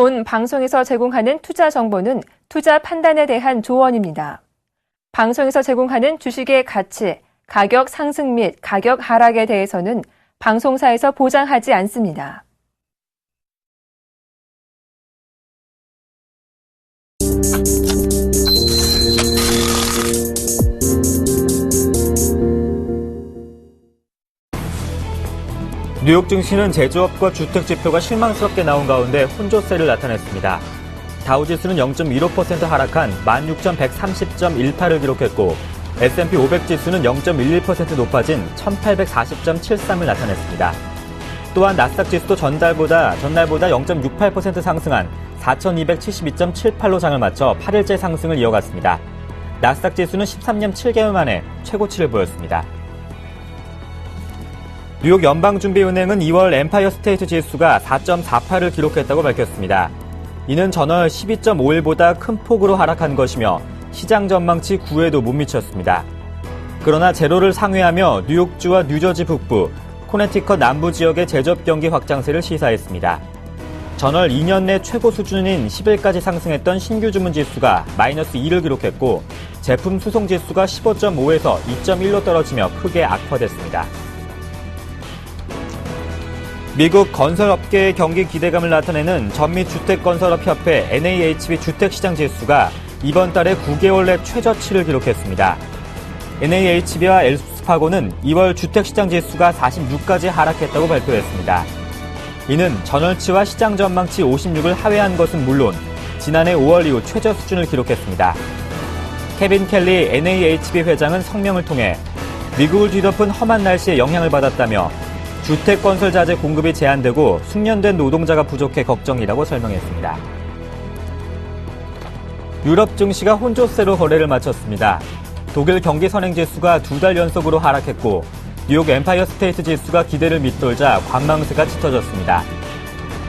본 방송에서 제공하는 투자 정보는 투자 판단에 대한 조언입니다. 방송에서 제공하는 주식의 가치, 가격 상승 및 가격 하락에 대해서는 방송사에서 보장하지 않습니다. 뉴욕 증시는 제조업과 주택 지표가 실망스럽게 나온 가운데 혼조세를 나타냈습니다. 다우지수는 0.15% 하락한 16,130.18을 기록했고 S&P 500 지수는 0.11% 높아진 1,840.73을 나타냈습니다. 또한 나스닥 지수도 전날보다 0.68% 상승한 4,272.78로 장을 마쳐 8일째 상승을 이어갔습니다. 나스닥 지수는 13년 7개월 만에 최고치를 보였습니다. 뉴욕 연방준비은행은 2월 엠파이어 스테이트 지수가 4.48을 기록했다고 밝혔습니다. 이는 전월 12.51보다 큰 폭으로 하락한 것이며 시장 전망치 9에도 못 미쳤습니다. 그러나 제로를 상회하며 뉴욕주와 뉴저지 북부, 코네티컷 남부 지역의 제조업 경기 확장세를 시사했습니다. 전월 2년 내 최고 수준인 10일까지 상승했던 신규 주문 지수가 마이너스 2를 기록했고 제품 수송 지수가 15.5에서 2.1로 떨어지며 크게 악화됐습니다. 미국 건설업계의 경기 기대감을 나타내는 전미주택건설업협회 NAHB 주택시장지수가 이번 달에 9개월 내 최저치를 기록했습니다. NAHB와 엘스파고는 2월 주택시장지수가 46까지 하락했다고 발표했습니다. 이는 전월치와 시장 전망치 56을 하회한 것은 물론 지난해 5월 이후 최저 수준을 기록했습니다. 케빈 켈리 NAHB 회장은 성명을 통해 미국을 뒤덮은 험한 날씨에 영향을 받았다며 주택 건설 자재 공급이 제한되고 숙련된 노동자가 부족해 걱정이라고 설명했습니다. 유럽 증시가 혼조세로 거래를 마쳤습니다. 독일 경기 선행지수가 2달 연속으로 하락했고 뉴욕 엠파이어 스테이트 지수가 기대를 밑돌자 관망세가 짙어졌습니다.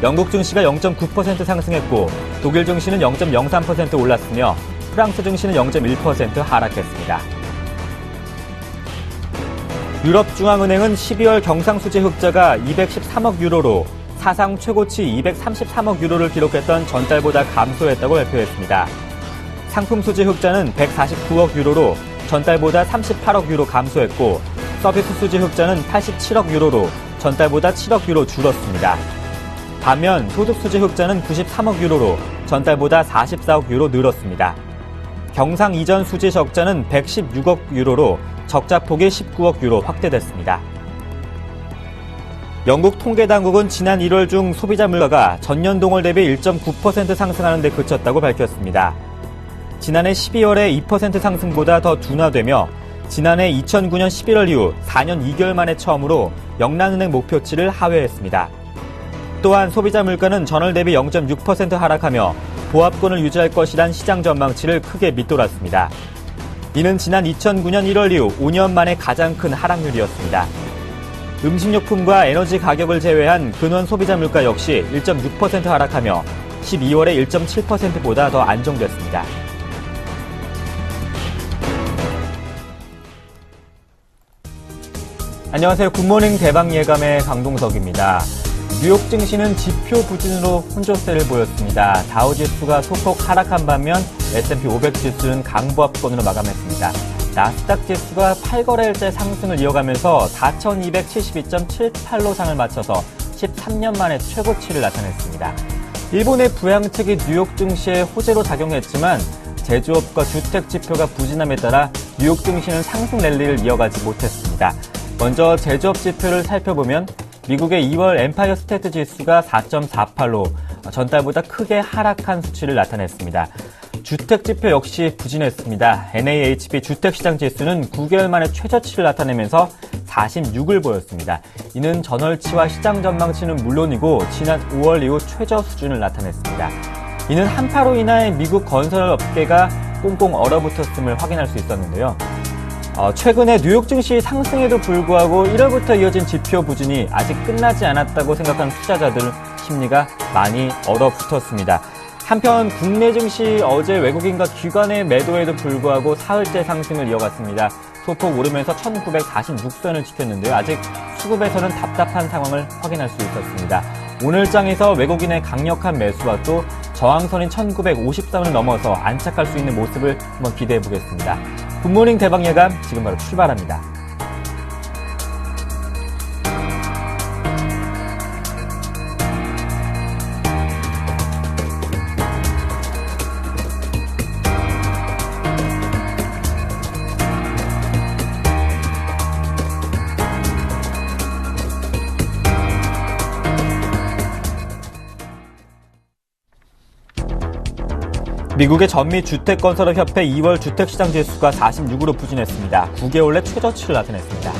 영국 증시가 0.9% 상승했고 독일 증시는 0.03% 올랐으며 프랑스 증시는 0.1% 하락했습니다. 유럽중앙은행은 12월 경상수지 흑자가 213억 유로로 사상 최고치 233억 유로를 기록했던 전달보다 감소했다고 발표했습니다. 상품수지 흑자는 149억 유로로 전달보다 38억 유로 감소했고 서비스 수지 흑자는 87억 유로로 전달보다 7억 유로 줄었습니다. 반면 소득수지 흑자는 93억 유로로 전달보다 44억 유로 늘었습니다. 경상 이전 수지 적자는 116억 유로로 적자폭이 19억 유로 확대됐습니다. 영국 통계당국은 지난 1월 중 소비자 물가가 전년 동월 대비 1.9% 상승하는 데 그쳤다고 밝혔습니다. 지난해 12월의 2% 상승보다 더 둔화되며 지난해 2009년 11월 이후 4년 2개월 만에 처음으로 영란은행 목표치를 하회했습니다. 또한 소비자 물가는 전월 대비 0.6% 하락하며 보합권을 유지할 것이란 시장 전망치를 크게 밑돌았습니다. 이는 지난 2009년 1월 이후 5년 만에 가장 큰 하락률이었습니다. 음식료품과 에너지 가격을 제외한 근원 소비자 물가 역시 1.6% 하락하며 12월에 1.7%보다 더 안정됐습니다. 안녕하세요. 굿모닝 대박 예감의 강동석입니다. 뉴욕 증시는 지표 부진으로 혼조세를 보였습니다. 다우지수가 소폭 하락한 반면 S&P 500 지수는 강보합권으로 마감했습니다. 나스닥 지수가 8거래일째 상승을 이어가면서 4,272.78로 상을 마쳐서 13년 만에 최고치를 나타냈습니다. 일본의 부양책이 뉴욕 증시에 호재로 작용했지만 제조업과 주택 지표가 부진함에 따라 뉴욕 증시는 상승 랠리를 이어가지 못했습니다. 먼저 제조업 지표를 살펴보면 미국의 2월 엠파이어 스테이트 지수가 4.48로 전달보다 크게 하락한 수치를 나타냈습니다. 주택 지표 역시 부진했습니다. NAHB 주택시장 지수는 9개월 만에 최저치를 나타내면서 46을 보였습니다. 이는 전월치와 시장 전망치는 물론이고 지난 5월 이후 최저 수준을 나타냈습니다. 이는 한파로 인해 미국 건설업계가 꽁꽁 얼어붙었음을 확인할 수 있었는데요. 최근에 뉴욕 증시 상승에도 불구하고 1월부터 이어진 지표 부진이 아직 끝나지 않았다고 생각하는 투자자들 심리가 많이 얼어붙었습니다. 한편 국내 증시 어제 외국인과 기관의 매도에도 불구하고 사흘째 상승을 이어갔습니다. 소폭 오르면서 1946선을 지켰는데요. 아직 수급에서는 답답한 상황을 확인할 수 있었습니다. 오늘 장에서 외국인의 강력한 매수와 또 저항선인 1953을 넘어서 안착할 수 있는 모습을 한번 기대해 보겠습니다. 굿모닝 대박 예감 지금 바로 출발합니다. 미국의 전미 주택건설업협회 2월 주택시장지수가 46으로 부진했습니다. 9개월 내 최저치를 나타냈습니다.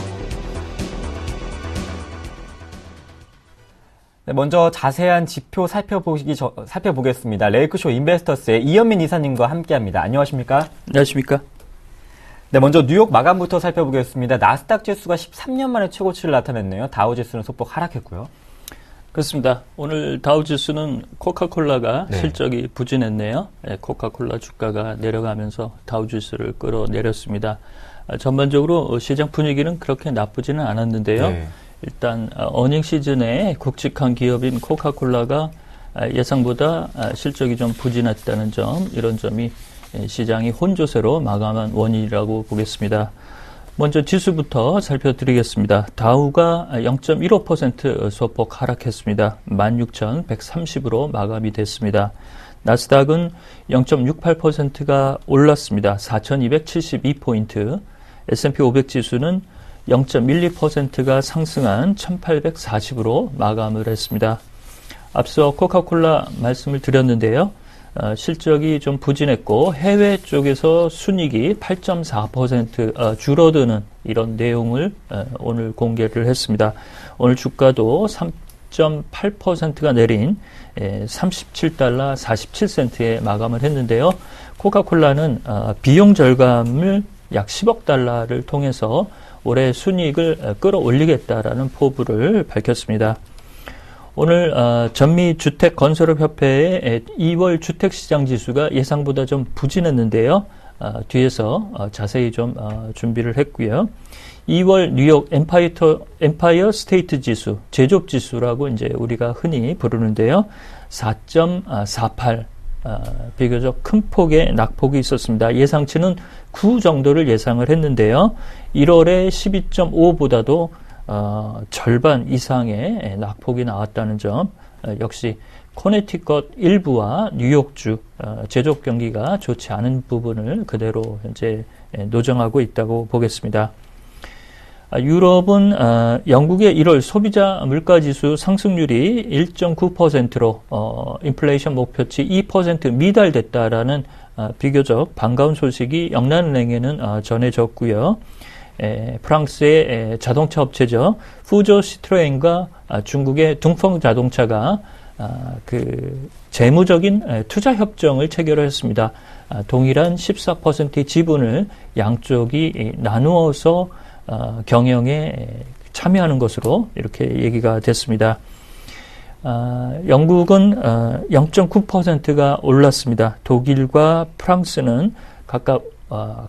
네, 먼저 자세한 지표 살펴보겠습니다. 레이크쇼 인베스터스의 이현민 이사님과 함께합니다. 안녕하십니까? 안녕하십니까? 네, 먼저 뉴욕 마감부터 살펴보겠습니다. 나스닥 지수가 13년 만에 최고치를 나타냈네요. 다우 지수는 소폭 하락했고요. 그렇습니다. 오늘 다우지수는 코카콜라가 실적이 부진했네요. 코카콜라 주가가 내려가면서 다우지수를 끌어내렸습니다. 전반적으로 시장 분위기는 그렇게 나쁘지는 않았는데요. 일단 어닝 시즌에 굵직한 기업인 코카콜라가 예상보다 실적이 좀 부진했다는 점, 이런 점이 시장이 혼조세로 마감한 원인이라고 보겠습니다. 먼저 지수부터 살펴드리겠습니다. 다우가 0.15% 소폭 하락했습니다. 16,130으로 마감이 됐습니다. 나스닥은 0.68%가 올랐습니다. 4,272포인트. S&P 500 지수는 0.12%가 상승한 1,840으로 마감을 했습니다. 앞서 코카콜라 말씀을 드렸는데요. 실적이 좀 부진했고 해외 쪽에서 순이익이 8.4% 줄어드는 이런 내용을 오늘 공개를 했습니다. 오늘 주가도 3.8%가 내린 37달러 47센트에 마감을 했는데요. 코카콜라는 비용 절감을 약 10억 달러를 통해서 올해 순이익을 끌어올리겠다라는 포부를 밝혔습니다. 오늘 전미주택건설업협회의 2월 주택시장지수가 예상보다 좀 부진했는데요. 뒤에서 자세히 좀 준비를 했고요. 2월 뉴욕 엠파이어 스테이트 지수, 제조업지수라고 이제 우리가 흔히 부르는데요. 4.48 비교적 큰 폭의 낙폭이 있었습니다. 예상치는 9 정도를 예상을 했는데요. 1월에 12.5보다도 절반 이상의 낙폭이 나왔다는 점, 역시 코네티컷 일부와 뉴욕주 제조업 경기가 좋지 않은 부분을 그대로 현재 노정하고 있다고 보겠습니다. 유럽은 영국의 1월 소비자 물가지수 상승률이 1.9%로 인플레이션 목표치 2% 미달됐다라는 비교적 반가운 소식이 영란은행에는 전해졌고요. 프랑스의 자동차 업체죠. 푸조 시트로엔과 중국의 둥펑 자동차가 그 재무적인 투자 협정을 체결했습니다. 동일한 14%의 지분을 양쪽이 나누어서 경영에 참여하는 것으로 이렇게 얘기가 됐습니다. 영국은 0.9%가 올랐습니다. 독일과 프랑스는 각각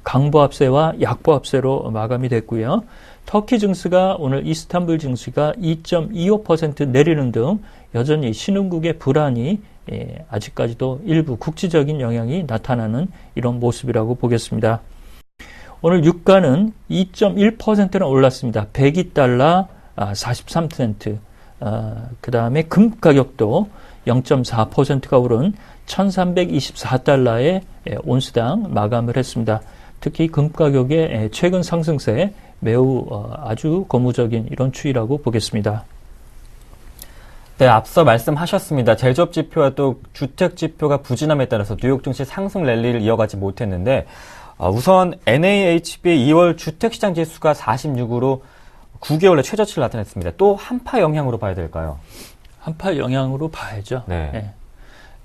강보합세와 약보합세로 마감이 됐고요. 터키 증시가 오늘 이스탄불 증시가 2.25% 내리는 등 여전히 신흥국의 불안이 아직까지도 일부 국지적인 영향이 나타나는 이런 모습이라고 보겠습니다. 오늘 유가는 2.1%는 올랐습니다. 102달러 43센트. 그 다음에 금 가격도 0.4%가 오른 1324달러에 온스당 마감을 했습니다. 특히 금 가격의 최근 상승세 매우 아주 고무적인 이런 추이라고 보겠습니다. 네, 앞서 말씀하셨습니다. 제조업 지표와 또 주택 지표가 부진함에 따라서 뉴욕 증시 상승 랠리를 이어가지 못했는데 우선 NAHB의 2월 주택시장 지수가 46으로 9개월의 최저치를 나타냈습니다. 또 한파 영향으로 봐야 될까요? 한파 영향으로 봐야죠. 네. 네.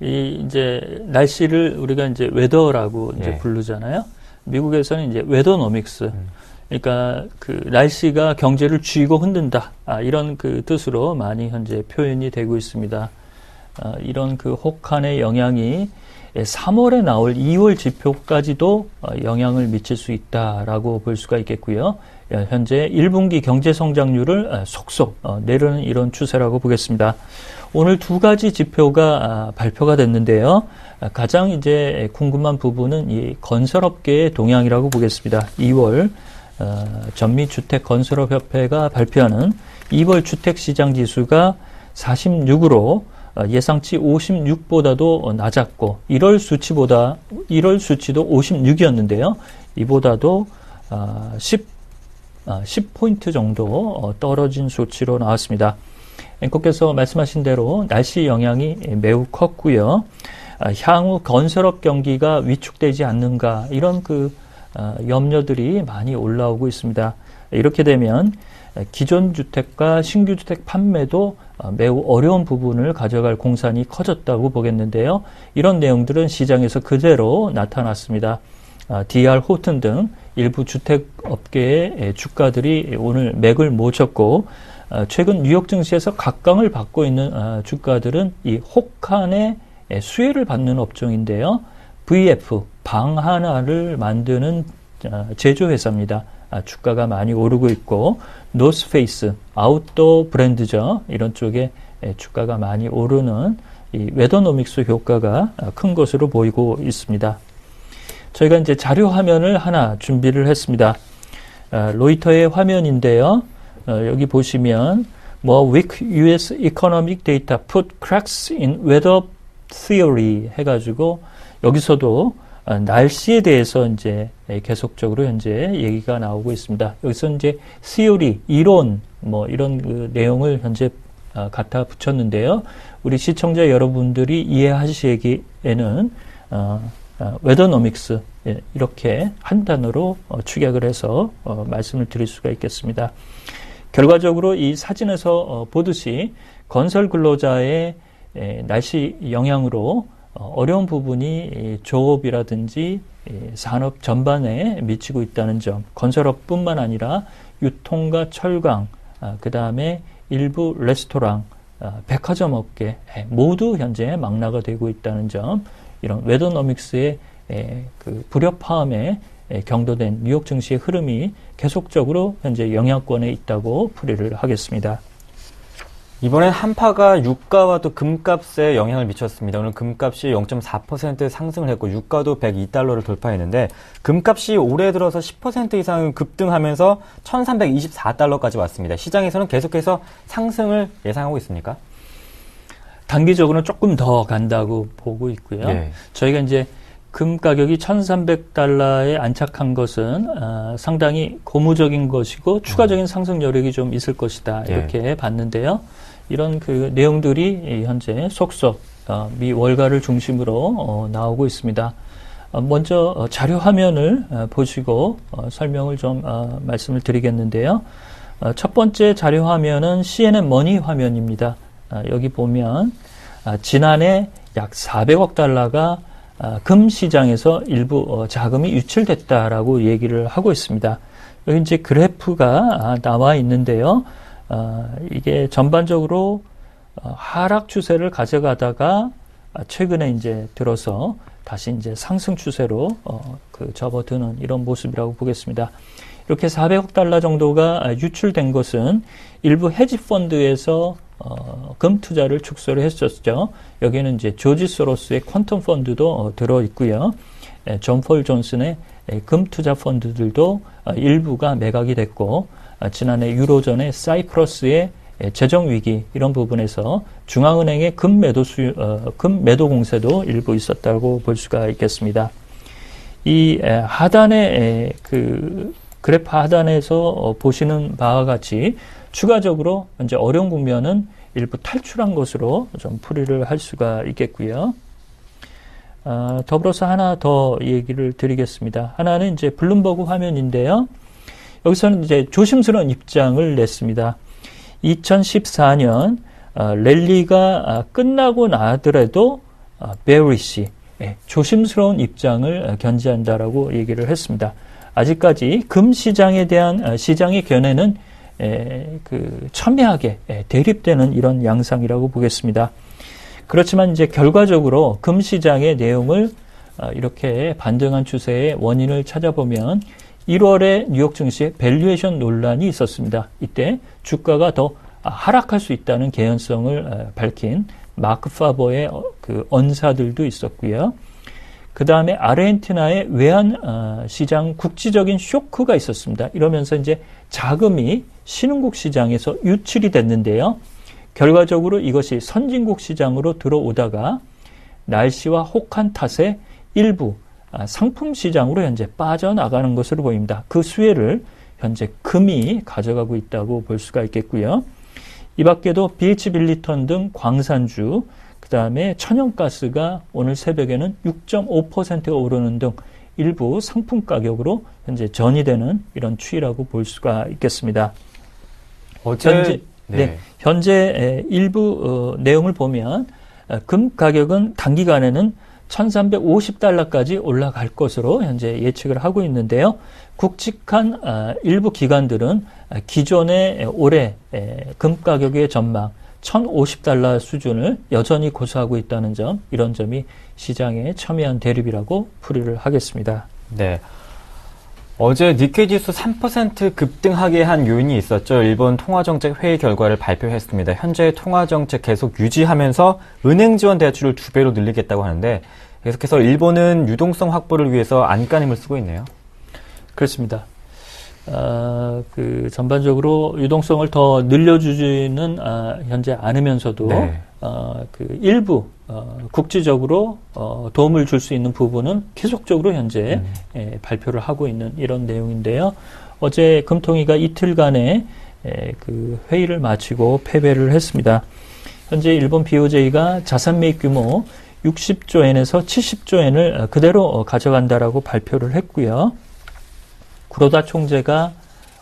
이 이제 날씨를 우리가 이제 웨더라고 이제 부르잖아요. 미국에서는 이제 웨더노믹스. 그러니까 그 날씨가 경제를 쥐고 흔든다. 이런 그 뜻으로 많이 현재 표현이 되고 있습니다. 이런 그 혹한의 영향이 3월에 나올 2월 지표까지도 영향을 미칠 수 있다라고 볼 수가 있겠고요. 현재 1분기 경제 성장률을 속속 내려는 이런 추세라고 보겠습니다. 오늘 두 가지 지표가 발표가 됐는데요. 가장 이제 궁금한 부분은 이 건설업계의 동향이라고 보겠습니다. 2월 전미주택건설업협회가 발표하는 2월 주택시장 지수가 46으로 예상치 56보다도 낮았고 1월 수치도 56이었는데요. 이보다도 10포인트 정도 떨어진 수치로 나왔습니다. 앵커께서 말씀하신 대로 날씨 영향이 매우 컸고요. 향후 건설업 경기가 위축되지 않는가 이런 염려들이 많이 올라오고 있습니다. 이렇게 되면 기존 주택과 신규 주택 판매도 매우 어려운 부분을 가져갈 공산이 커졌다고 보겠는데요. 이런 내용들은 시장에서 그대로 나타났습니다. DR 호튼 등 일부 주택업계의 주가들이 오늘 맥을 못 쳤고 최근 뉴욕 증시에서 각광을 받고 있는 주가들은 이 혹한의 수혜를 받는 업종인데요. VF, 방 하나를 만드는 제조회사입니다. 주가가 많이 오르고 있고 노스페이스, 아웃도어 브랜드죠. 이런 쪽에 주가가 많이 오르는 이 웨더노믹스 효과가 큰 것으로 보이고 있습니다. 저희가 이제 자료 화면을 하나 준비를 했습니다. 로이터의 화면인데요. 여기 보시면 weak US economic data put cracks in weather theory 해가지고 여기서도 날씨에 대해서 이제 계속적으로 현재 얘기가 나오고 있습니다. 여기서 이제 theory, 이론, 이런 내용을 현재 갖다 붙였는데요. 우리 시청자 여러분들이 이해하시기에는 웨더노믹스 이렇게 한 단어로 축약을 해서 말씀을 드릴 수가 있겠습니다. 결과적으로 이 사진에서 보듯이 건설 근로자의 날씨 영향으로 어려운 부분이 조업이라든지 산업 전반에 미치고 있다는 점, 건설업뿐만 아니라 유통과 철강, 그 다음에 일부 레스토랑, 백화점 업계 모두 현재 망라가 되고 있다는 점, 이런 웨더노믹스의 불협화음에 경도된 뉴욕 증시의 흐름이 계속적으로 현재 영향권에 있다고 풀이를 하겠습니다. 이번엔 한파가 유가와 또 금값에 영향을 미쳤습니다. 오늘 금값이 0.4% 상승을 했고 유가도 102달러를 돌파했는데 금값이 올해 들어서 10% 이상 급등하면서 1324달러까지 왔습니다. 시장에서는 계속해서 상승을 예상하고 있습니까? 단기적으로는 조금 더 간다고 보고 있고요. 네. 저희가 이제 금 가격이 1,300달러에 안착한 것은 상당히 고무적인 것이고 추가적인 상승 여력이 좀 있을 것이다. 이렇게 봤는데요. 이런 내용들이 현재 속속 미 월가를 중심으로 나오고 있습니다. 먼저 자료 화면을 보시고 설명을 좀 말씀을 드리겠는데요. 첫 번째 자료 화면은 CNN 머니 화면입니다. 여기 보면 지난해 약 400억 달러가 금 시장에서 일부 자금이 유출됐다라고 얘기를 하고 있습니다. 여기 이제 그래프가 나와 있는데요. 이게 전반적으로 하락 추세를 가져가다가 최근에 이제 들어서 다시 이제 상승 추세로 접어드는 이런 모습이라고 보겠습니다. 이렇게 400억 달러 정도가 유출된 것은 일부 헤지 펀드에서 금 투자를 축소를 했었죠. 여기는 이제 조지 소로스의 퀀텀 펀드도 들어 있고요. 존 폴 존슨의 금 투자 펀드들도 일부가 매각이 됐고, 지난해 유로존의 사이프러스의 재정 위기 이런 부분에서 중앙은행의 금 매도 공세도 일부 있었다고 볼 수가 있겠습니다. 이 하단의 그래프 하단에서 보시는 바와 같이 추가적으로 이제 어려운 국면은 일부 탈출한 것으로 좀 풀이를 할 수가 있겠고요. 더불어서 하나 더 얘기를 드리겠습니다. 하나는 이제 블룸버그 화면인데요. 여기서는 이제 조심스러운 입장을 냈습니다. 2014년 랠리가 끝나고 나더라도 베어리시 조심스러운 입장을 견지한다라고 얘기를 했습니다. 아직까지 금 시장에 대한 시장의 견해는 첨예하게 대립되는 이런 양상이라고 보겠습니다. 그렇지만 이제 결과적으로 금 시장의 내용을 이렇게 반등한 추세의 원인을 찾아보면 1월에 뉴욕 증시에 밸류에이션 논란이 있었습니다. 이때 주가가 더 하락할 수 있다는 개연성을 밝힌 마크 파버의 그 언사들도 있었고요. 그 다음에 아르헨티나의 외환 시장 국지적인 쇼크가 있었습니다. 이러면서 이제 자금이 신흥국 시장에서 유출이 됐는데요. 결과적으로 이것이 선진국 시장으로 들어오다가 날씨와 혹한 탓에 일부 상품 시장으로 현재 빠져나가는 것으로 보입니다. 그 수혜를 현재 금이 가져가고 있다고 볼 수가 있겠고요. 이 밖에도 BH 빌리턴 등 광산주, 그 다음에 천연가스가 오늘 새벽에는 6.5%가 오르는 등 일부 상품 가격으로 현재 전이되는 이런 추이라고 볼 수가 있겠습니다. 현재 일부 내용을 보면 금 가격은 단기간에는 1350달러까지 올라갈 것으로 현재 예측을 하고 있는데요. 굵직한 일부 기관들은 기존의 올해 금 가격의 전망 1050달러 수준을 여전히 고수하고 있다는 점, 이런 점이 시장의 첨예한 대립이라고 풀이를 하겠습니다. 네. 어제 니케이 지수 3% 급등하게 한 요인이 있었죠. 일본 통화정책 회의 결과를 발표했습니다. 현재 통화정책 계속 유지하면서 은행 지원 대출을 2배로 늘리겠다고 하는데, 계속해서 일본은 유동성 확보를 위해서 안간힘을 쓰고 있네요. 그렇습니다. 전반적으로 유동성을 더 늘려주지는 현재 않으면서도 네. 일부 국지적으로 도움을 줄 수 있는 부분은 계속적으로 현재 발표를 하고 있는 이런 내용인데요. 어제 금통위가 이틀간의 그 회의를 마치고 패배를 했습니다. 현재 일본 BOJ가 자산 매입 규모 60조 엔에서 70조 엔을 그대로 가져간다라고 발표를 했고요. 구로다 총재가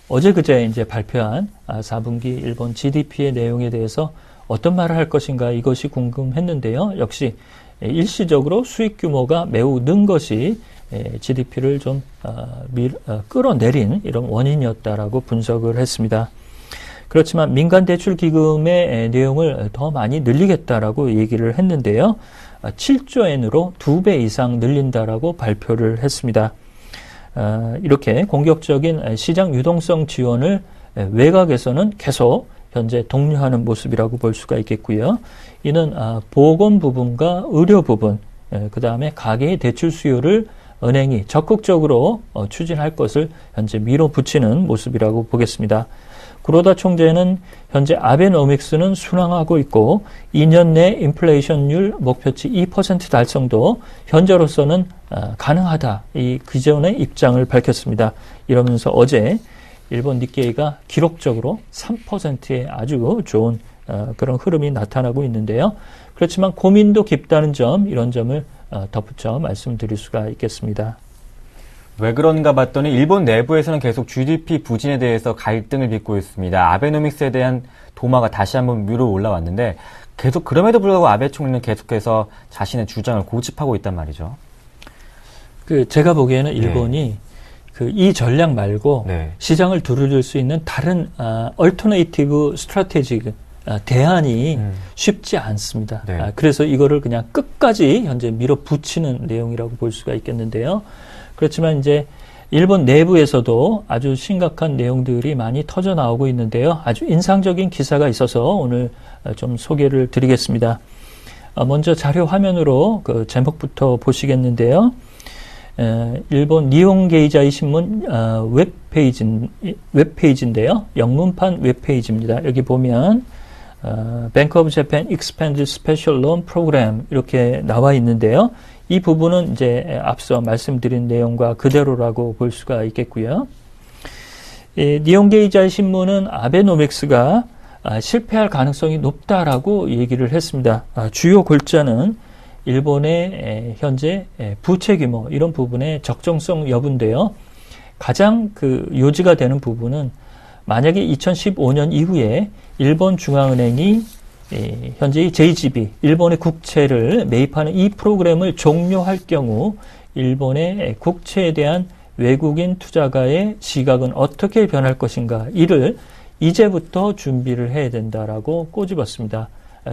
어제 그제 이제 발표한 4분기 일본 GDP의 내용에 대해서 어떤 말을 할 것인가, 이것이 궁금했는데요. 역시 일시적으로 수익 규모가 매우 는 것이 GDP를 좀 끌어내린 이런 원인이었다라고 분석을 했습니다. 그렇지만 민간대출기금의 내용을 더 많이 늘리겠다라고 얘기를 했는데요. 7조 엔으로 2배 이상 늘린다라고 발표를 했습니다. 이렇게 공격적인 시장 유동성 지원을 외곽에서는 계속 현재 독려하는 모습이라고 볼 수가 있겠고요. 이는 보건 부분과 의료 부분, 그 다음에 가계의 대출 수요를 은행이 적극적으로 추진할 것을 현재 밀어붙이는 모습이라고 보겠습니다. 구로다 총재는 현재 아베노믹스는 순항하고 있고 2년 내 인플레이션율 목표치 2% 달성도 현재로서는 가능하다. 이 기존의 입장을 밝혔습니다. 이러면서 어제 일본 니케이가 기록적으로 3%의 아주 좋은 그런 흐름이 나타나고 있는데요. 그렇지만 고민도 깊다는 점, 이런 점을 덧붙여 말씀드릴 수가 있겠습니다. 왜 그런가 봤더니 일본 내부에서는 계속 GDP 부진에 대해서 갈등을 빚고 있습니다. 아베노믹스에 대한 도마가 다시 한번 위로 올라왔는데, 계속 그럼에도 불구하고 아베 총리는 계속해서 자신의 주장을 고집하고 있단 말이죠. 제가 보기에는 일본이 이 전략 말고 시장을 두드릴 수 있는 다른 얼터네이티브 스트래티지 대안이 쉽지 않습니다. 그래서 이거를 그냥 끝까지 현재 밀어붙이는 내용이라고 볼 수가 있겠는데요. 그렇지만 이제 일본 내부에서도 아주 심각한 내용들이 많이 터져 나오고 있는데요. 아주 인상적인 기사가 있어서 오늘 좀 소개를 드리겠습니다. 먼저 자료 화면으로 그 제목부터 보시겠는데요. 일본 니혼게이자이 신문 웹페이지인데요. 영문판 웹페이지입니다. 여기 보면 Bank of Japan Expanded Special Loan Program 이렇게 나와 있는데요. 이 부분은 이제 앞서 말씀드린 내용과 그대로라고 볼 수가 있겠고요. 니혼게이자이 신문은 아베노믹스가 실패할 가능성이 높다라고 얘기를 했습니다. 주요 골자는 일본의 현재 부채 규모, 이런 부분의 적정성 여부인데요. 가장 요지가 되는 부분은 만약에 2015년 이후에 일본 중앙은행이 현재 이 JGB, 일본의 국채를 매입하는 이 프로그램을 종료할 경우 일본의 국채에 대한 외국인 투자가의 시각은 어떻게 변할 것인가, 이를 이제부터 준비를 해야 된다라고 꼬집었습니다.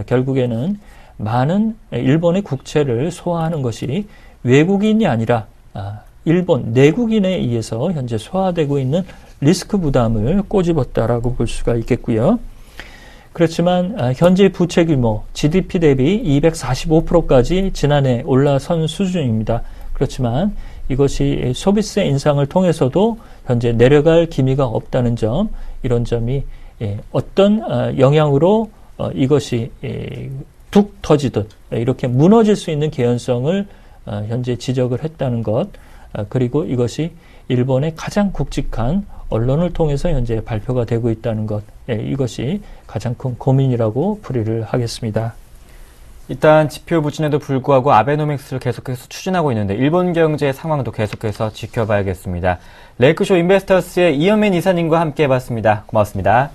결국에는 많은 일본의 국채를 소화하는 것이 외국인이 아니라 일본 내국인에 의해서 현재 소화되고 있는 리스크 부담을 꼬집었다라고 볼 수가 있겠고요. 그렇지만 현재 부채 규모 GDP 대비 245%까지 지난해 올라선 수준입니다. 그렇지만 이것이 소비세 인상을 통해서도 현재 내려갈 기미가 없다는 점, 이런 점이 어떤 영향으로 이것이 툭 터지듯 이렇게 무너질 수 있는 개연성을 현재 지적을 했다는 것, 그리고 이것이 일본의 가장 굵직한 언론을 통해서 현재 발표가 되고 있다는 것, 이것이 가장 큰 고민이라고 풀이를 하겠습니다. 일단 지표 부진에도 불구하고 아베노믹스를 계속해서 추진하고 있는데 일본 경제 상황도 계속해서 지켜봐야겠습니다. 레이크쇼 인베스터스의 이현민 이사님과 함께 해봤습니다. 고맙습니다.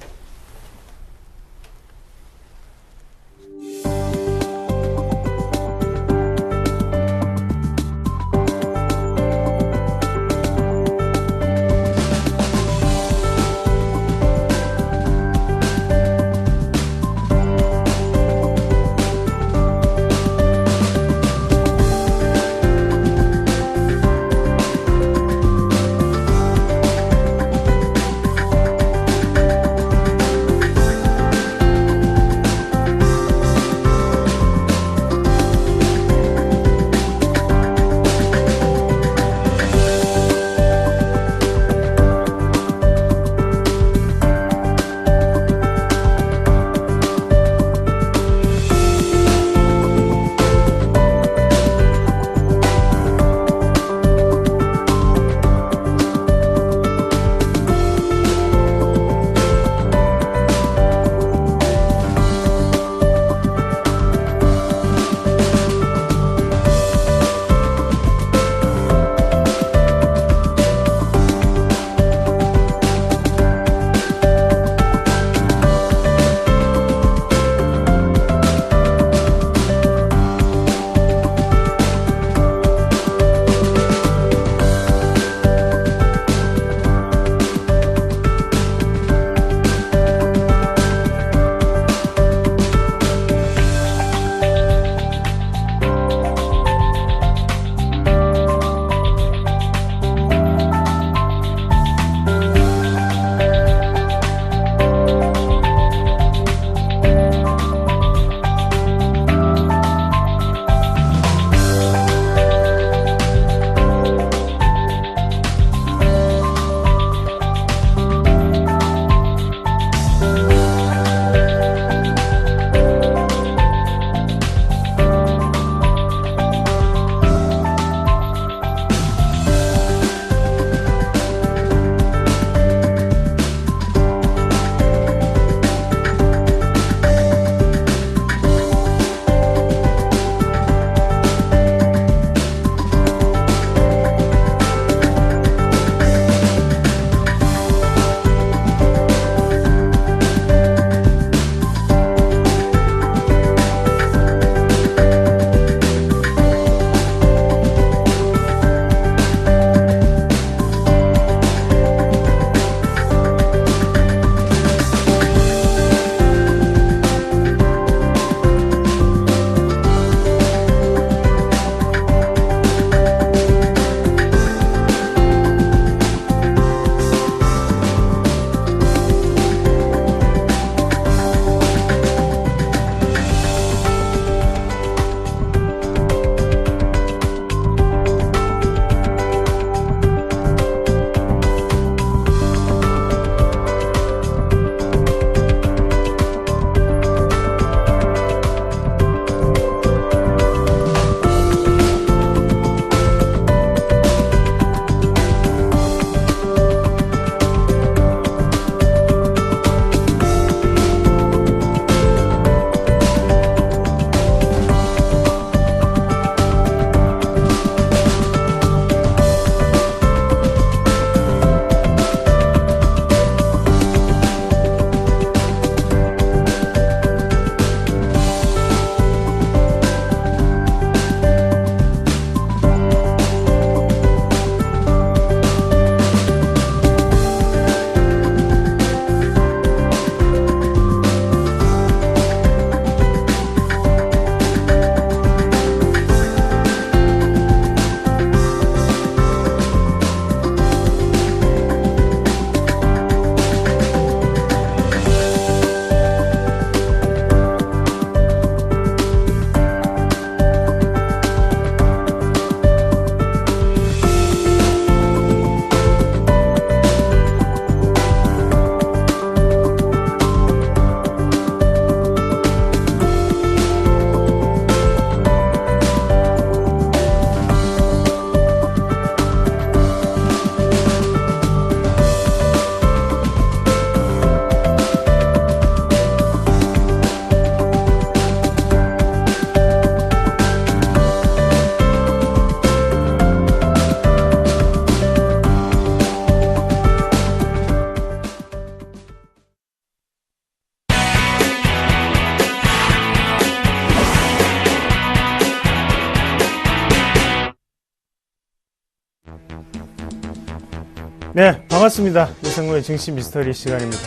네, 반갑습니다. 유승구의 증시 미스터리 시간입니다.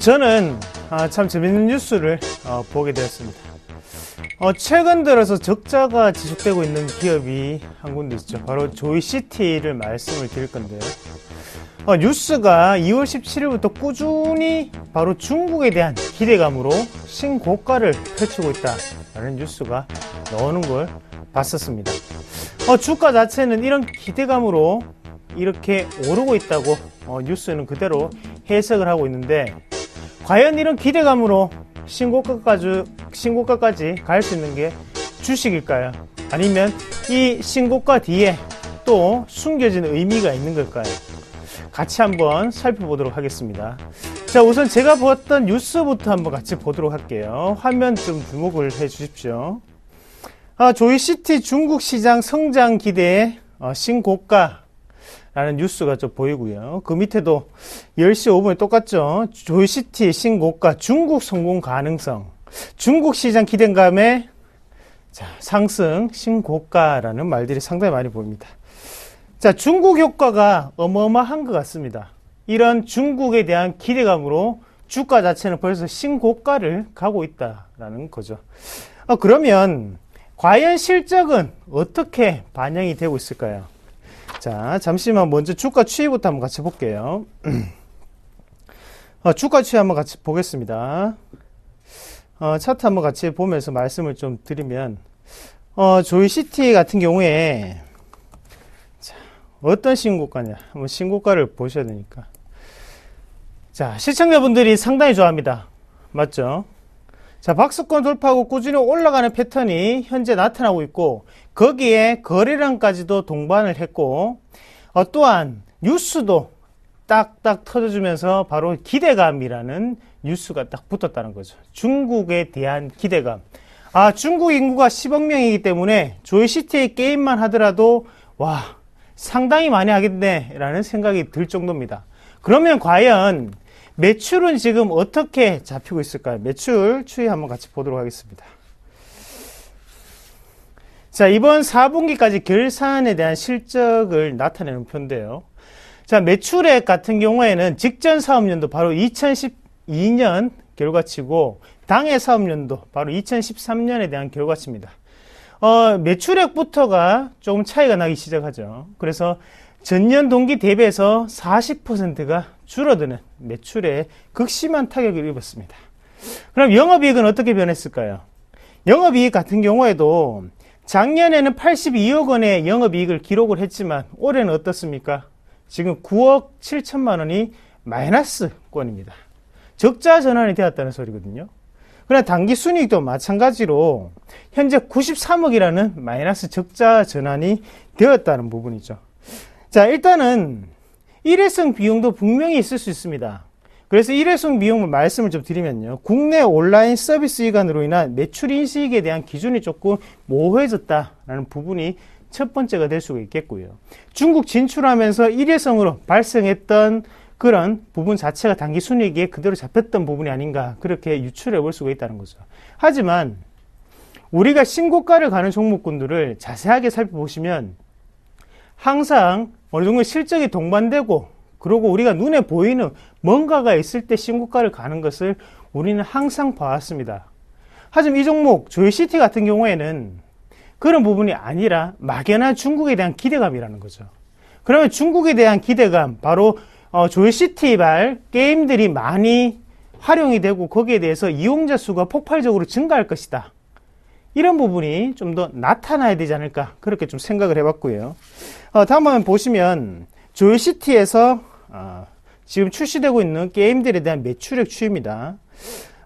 저는 참 재밌는 뉴스를 보게 되었습니다. 최근 들어서 적자가 지속되고 있는 기업이 한 군데 있죠. 바로 조이시티를 말씀을 드릴 건데요. 뉴스가 2월 17일부터 꾸준히 바로 중국에 대한 기대감으로 신고가를 펼치고 있다라는 뉴스가 나오는 걸 봤었습니다. 주가 자체는 이런 기대감으로 이렇게 오르고 있다고 뉴스는 그대로 해석을 하고 있는데, 과연 이런 기대감으로 신고가까지 갈 수 있는 게 주식일까요? 아니면 이 신고가 뒤에 또 숨겨진 의미가 있는 걸까요? 같이 한번 살펴보도록 하겠습니다. 자, 우선 제가 보았던 뉴스부터 한번 같이 보도록 할게요. 화면 좀 주목을 해 주십시오. 조이시티 중국 시장 성장 기대에 신고가라는 뉴스가 좀 보이고요. 그 밑에도 10시 5분에 똑같죠. 조이시티 신고가 중국 성공 가능성. 중국 시장 기대감에 상승 신고가라는 말들이 상당히 많이 보입니다. 자, 중국 효과가 어마어마한 것 같습니다. 이런 중국에 대한 기대감으로 주가 자체는 벌써 신고가를 가고 있다라는 거죠. 그러면 과연 실적은 어떻게 반영이 되고 있을까요? 자, 잠시만 먼저 주가 추이부터 한번 같이 볼게요. 주가 추이 한번 같이 보겠습니다. 차트 한번 같이 보면서 말씀을 좀 드리면, 조이시티 같은 경우에 어떤 신고가냐? 한번 신고가를 보셔야 되니까. 자, 시청자분들이 상당히 좋아합니다. 맞죠? 자, 박스권 돌파하고 꾸준히 올라가는 패턴이 현재 나타나고 있고, 거기에 거래량까지도 동반을 했고, 또한 뉴스도 딱딱 터져주면서 바로 기대감이라는 뉴스가 딱 붙었다는 거죠. 중국에 대한 기대감. 중국 인구가 10억 명이기 때문에 조이시티의 게임만 하더라도 상당히 많이 하겠네 라는 생각이 들 정도입니다. 그러면 과연 매출은 지금 어떻게 잡히고 있을까요? 매출 추이 한번 같이 보도록 하겠습니다. 자, 이번 4분기까지 결산에 대한 실적을 나타내는 표인데요. 자, 매출액 같은 경우에는 직전 사업연도 바로 2012년 결과치고, 당해 사업연도 바로 2013년에 대한 결과치입니다. 매출액부터가 조금 차이가 나기 시작하죠. 그래서 전년 동기 대비해서 40%가 줄어드는 매출에 극심한 타격을 입었습니다. 그럼 영업이익은 어떻게 변했을까요? 영업이익 같은 경우에도 작년에는 82억 원의 영업이익을 기록을 했지만 올해는 어떻습니까? 지금 9억 7천만 원이 마이너스권입니다. 적자 전환이 되었다는 소리거든요. 그러나 당기순이익도 마찬가지로 현재 93억이라는 마이너스 적자 전환이 되었다는 부분이죠. 자, 일단은 일회성 비용도 분명히 있을 수 있습니다. 그래서 일회성 비용을 말씀을 좀 드리면요. 국내 온라인 서비스 이관으로 인한 매출 인식에 대한 기준이 조금 모호해졌다라는 부분이 첫 번째가 될 수가 있겠고요. 중국 진출하면서 일회성으로 발생했던 그런 부분 자체가 당기순이익에 그대로 잡혔던 부분이 아닌가, 그렇게 유출해 볼 수가 있다는 거죠. 하지만 우리가 신고가를 가는 종목군들을 자세하게 살펴보시면 항상 어느 정도 실적이 동반되고, 그리고 우리가 눈에 보이는 뭔가가 있을 때 신고가를 가는 것을 우리는 항상 봐왔습니다. 하지만 이 종목 조이시티 같은 경우에는 그런 부분이 아니라 막연한 중국에 대한 기대감이라는 거죠. 그러면 중국에 대한 기대감, 바로 조이시티발 게임들이 많이 활용이 되고 거기에 대해서 이용자 수가 폭발적으로 증가할 것이다. 이런 부분이 좀 더 나타나야 되지 않을까, 그렇게 좀 생각을 해봤고요. 다음 화면 보시면 조이시티에서 지금 출시되고 있는 게임들에 대한 매출액 추이입니다.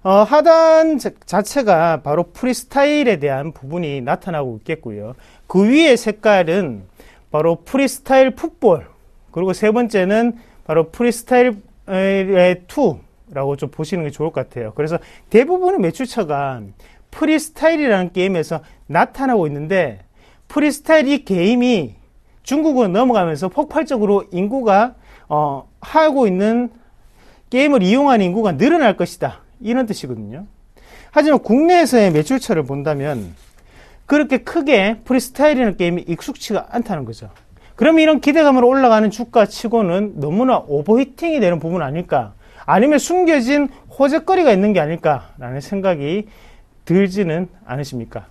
하단 자체가 바로 프리스타일에 대한 부분이 나타나고 있겠고요. 그 위의 색깔은 바로 프리스타일 풋볼, 그리고 세 번째는 바로 프리스타일 2라고 좀 보시는 게 좋을 것 같아요. 그래서 대부분의 매출처가 프리스타일이라는 게임에서 나타나고 있는데, 프리스타일 이 게임이 중국으로 넘어가면서 폭발적으로 인구가 하고 있는 게임을 이용하는 인구가 늘어날 것이다, 이런 뜻이거든요. 하지만 국내에서의 매출처를 본다면 그렇게 크게 프리스타일이라는 게임이 익숙치가 않다는 거죠. 그럼 이런 기대감으로 올라가는 주가치고는 너무나 오버히팅이 되는 부분 아닐까? 아니면 숨겨진 호재거리가 있는 게 아닐까라는 생각이 들지는 않으십니까?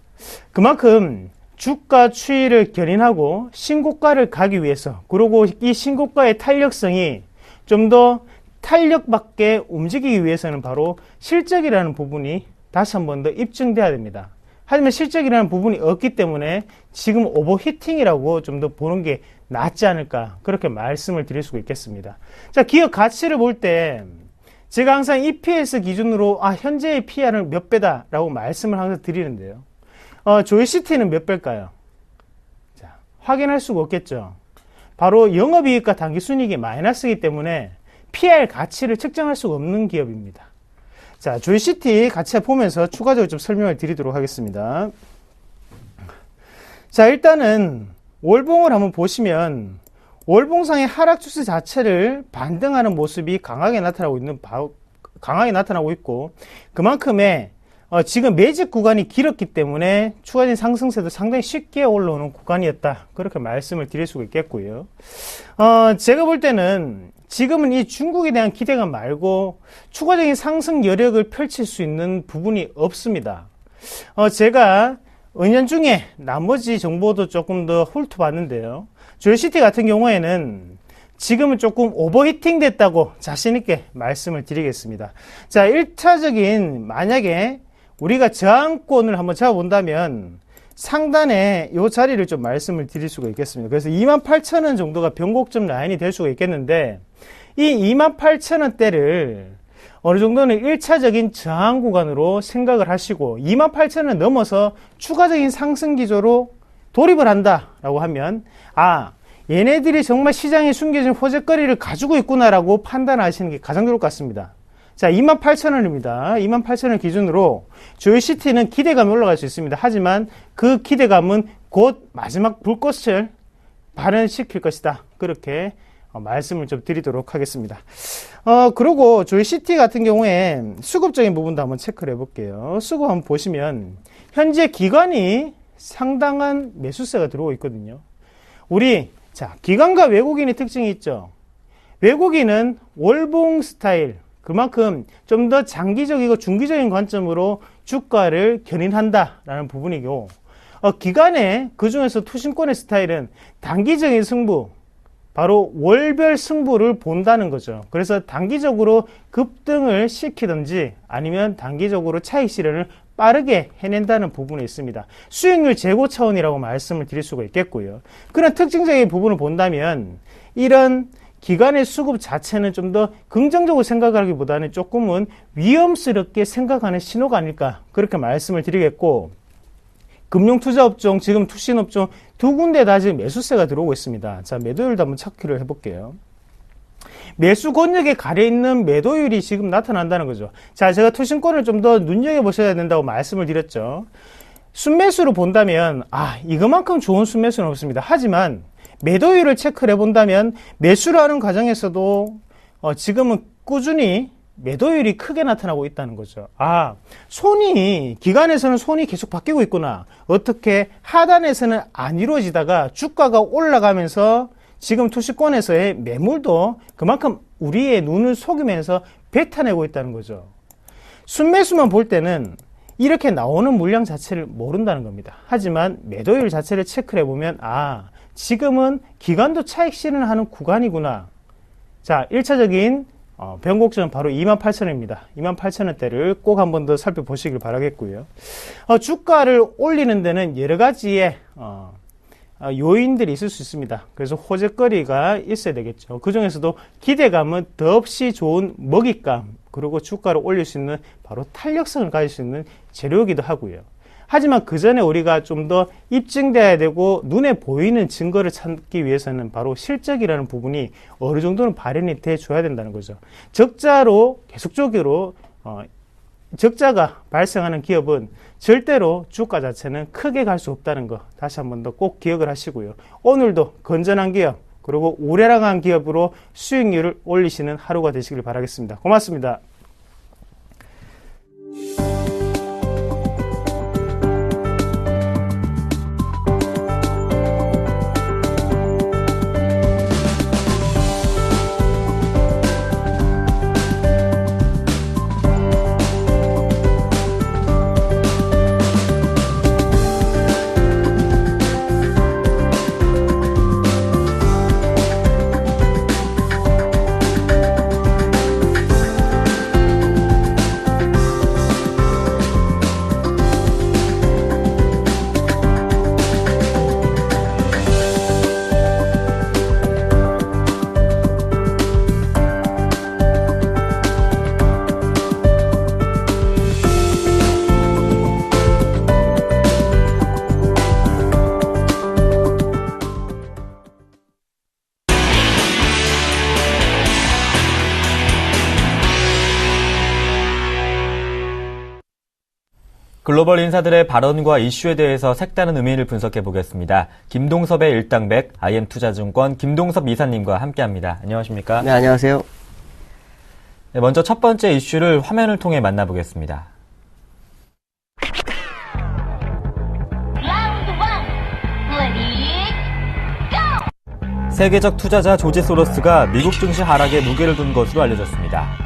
그만큼 주가 추이를 견인하고 신고가를 가기 위해서, 그리고 이 신고가의 탄력성이 좀 더 탄력받게 움직이기 위해서는 바로 실적이라는 부분이 다시 한 번 더 입증돼야 됩니다. 하지만 실적이라는 부분이 없기 때문에 지금 오버히팅이라고 좀 더 보는 게 낫지 않을까, 그렇게 말씀을 드릴 수가 있겠습니다. 자, 기업 가치를 볼 때 제가 항상 EPS 기준으로 현재의 PR은 몇 배다라고 말씀을 항상 드리는데요. 조이시티는 몇 배일까요? 자, 확인할 수가 없겠죠. 바로 영업이익과 당기순이익이 마이너스이기 때문에 PR 가치를 측정할 수가 없는 기업입니다. 자, 조이시티 가치 보면서 추가적으로 좀 설명을 드리도록 하겠습니다. 자, 일단은 월봉을 한번 보시면 월봉상의 하락 추세 자체를 반등하는 모습이 강하게 나타나고 있고, 그만큼의 지금 매집 구간이 길었기 때문에 추가적인 상승세도 상당히 쉽게 올라오는 구간이었다, 그렇게 말씀을 드릴 수가 있겠고요. 제가 볼 때는 지금은 이 중국에 대한 기대감 말고 추가적인 상승 여력을 펼칠 수 있는 부분이 없습니다. 제가 은연중에 나머지 정보도 조금 더 훑어봤는데요. 조이시티 같은 경우에는 지금은 조금 오버히팅 됐다고 자신있게 말씀을 드리겠습니다. 자, 1차적인 만약에 우리가 저항권을 한번 잡아본다면 상단에 이 자리를 좀 말씀을 드릴 수가 있겠습니다. 그래서 28,000원 정도가 변곡점 라인이 될 수가 있겠는데, 이 28,000원대를 어느 정도는 1차적인 저항 구간으로 생각을 하시고 28,000원 넘어서 추가적인 상승 기조로 돌입을 한다라고 하면, 얘네들이 정말 시장에 숨겨진 호재거리를 가지고 있구나라고 판단하시는 게 가장 좋을 것 같습니다. 자, 28,000원입니다. 28,000원 기준으로 조이시티는 기대감이 올라갈 수 있습니다. 하지만 그 기대감은 곧 마지막 불꽃을 발현시킬 것이다, 그렇게 말씀을 좀 드리도록 하겠습니다. 그리고 조이시티 같은 경우에 수급적인 부분도 한번 체크를 해볼게요. 수급 한번 보시면 현재 기관이 상당한 매수세가 들어오고 있거든요. 기관과 외국인의 특징이 있죠. 외국인은 월봉 스타일, 그만큼 좀 더 장기적이고 중기적인 관점으로 주가를 견인한다라는 부분이고, 기관의 그중에서 투신권의 스타일은 단기적인 승부, 바로 월별 승부를 본다는 거죠. 그래서 단기적으로 급등을 시키든지 아니면 단기적으로 차익 실현을 빠르게 해낸다는 부분이 있습니다. 수익률 제고 차원이라고 말씀을 드릴 수가 있겠고요. 그런 특징적인 부분을 본다면 이런 기관의 수급 자체는 좀 더 긍정적으로 생각하기보다는 조금은 위험스럽게 생각하는 신호가 아닐까, 그렇게 말씀을 드리겠고, 금융투자업종, 지금 투신업종 두 군데 다 지금 매수세가 들어오고 있습니다. 자, 매도율도 한번 체크를 해볼게요. 매수 권역에 가려있는 매도율이 지금 나타난다는 거죠. 자, 제가 투신권을 좀 더 눈여겨보셔야 된다고 말씀을 드렸죠. 순매수로 본다면 이거만큼 좋은 순매수는 없습니다. 하지만 매도율을 체크를 해본다면 매수를 하는 과정에서도 지금은 꾸준히 매도율이 크게 나타나고 있다는 거죠. 기관에서는 손이 계속 바뀌고 있구나. 어떻게 하단에서는 안 이루어지다가 주가가 올라가면서 지금 투시권에서의 매물도 그만큼 우리의 눈을 속이면서 뱉어내고 있다는 거죠. 순매수만 볼 때는 이렇게 나오는 물량 자체를 모른다는 겁니다. 하지만 매도율 자체를 체크를 해보면 지금은 기관도 차익 실현하는 구간이구나. 자, 1차적인 변곡점은 바로 28,000원입니다. 28,000원대를 꼭 한 번 더 살펴보시길 바라겠고요. 주가를 올리는 데는 여러 가지의 요인들이 있을 수 있습니다. 그래서 호재거리가 있어야 되겠죠. 그 중에서도 기대감은 더없이 좋은 먹잇감, 그리고 주가를 올릴 수 있는 바로 탄력성을 가질 수 있는 재료이기도 하고요. 하지만 그 전에 우리가 좀 더 입증돼야 되고 눈에 보이는 증거를 찾기 위해서는 바로 실적이라는 부분이 어느 정도는 발현이 돼 줘야 된다는 거죠. 적자로 계속적으로 적자가 발생하는 기업은 절대로 주가 자체는 크게 갈 수 없다는 거 다시 한 번 더 꼭 기억을 하시고요. 오늘도 건전한 기업, 그리고 우량한 기업으로 수익률을 올리시는 하루가 되시길 바라겠습니다. 고맙습니다. 글로벌 인사들의 발언과 이슈에 대해서 색다른 의미를 분석해 보겠습니다. 김동섭의 일당백, IM투자증권 김동섭 이사님과 함께합니다. 안녕하십니까? 네, 안녕하세요. 네, 먼저 첫 번째 이슈를 화면을 통해 만나보겠습니다. 세계적 투자자 조지 소로스가 미국 증시 하락에 무게를 둔 것으로 알려졌습니다.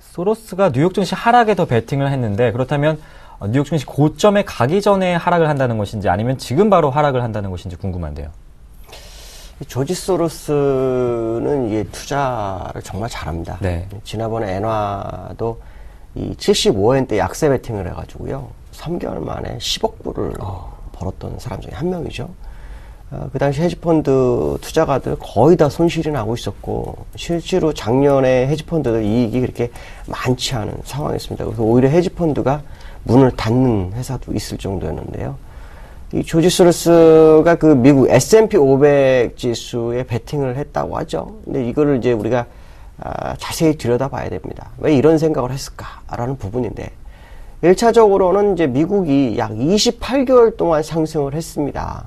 소로스가 뉴욕 증시 하락에 더 베팅을 했는데 그렇다면 뉴욕 증시 고점에 가기 전에 하락을 한다는 것인지 아니면 지금 바로 하락을 한다는 것인지 궁금한데요. 조지 소로스는 이게 투자를 정말 잘합니다. 네. 지난번에 엔화도 이 75엔대 약세 베팅을 해가지고요. 3개월 만에 10억 불을 벌었던 사람 중에 한 명이죠. 그 당시 헤지펀드 투자가들 거의 다 손실이 나고 있었고 실제로 작년에 헤지펀드들 이익이 그렇게 많지 않은 상황이었습니다. 그래서 오히려 헤지펀드가 문을 닫는 회사도 있을 정도였는데요. 이 조지 소로스가 그 미국 S&P 500 지수에 베팅을 했다고 하죠. 근데 이거를 이제 우리가 자세히 들여다봐야 됩니다. 왜 이런 생각을 했을까라는 부분인데 1차적으로는 이제 미국이 약 28개월 동안 상승을 했습니다.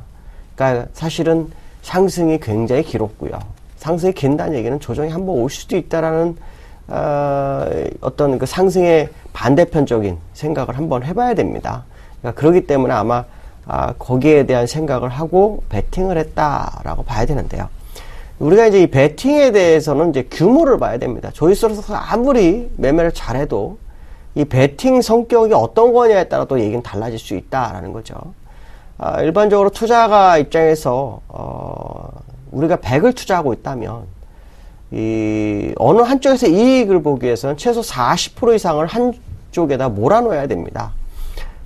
그러니까 사실은 상승이 굉장히 길었고요. 상승이 긴다는 얘기는 조정이 한번 올 수도 있다라는 어떤 그 상승의 반대편적인 생각을 한번 해봐야 됩니다. 그러니까 그렇기 때문에 아마 거기에 대한 생각을 하고 베팅을 했다라고 봐야 되는데요. 우리가 이제 이 베팅에 대해서는 이제 규모를 봐야 됩니다. 조지 소로스가 아무리 매매를 잘해도 이 베팅 성격이 어떤 거냐에 따라 또 얘기는 달라질 수 있다라는 거죠. 일반적으로 투자가 입장에서 우리가 100을 투자하고 있다면 이 어느 한쪽에서 이익을 보기 위해서는 최소 40% 이상을 한쪽에다 몰아넣어야 됩니다.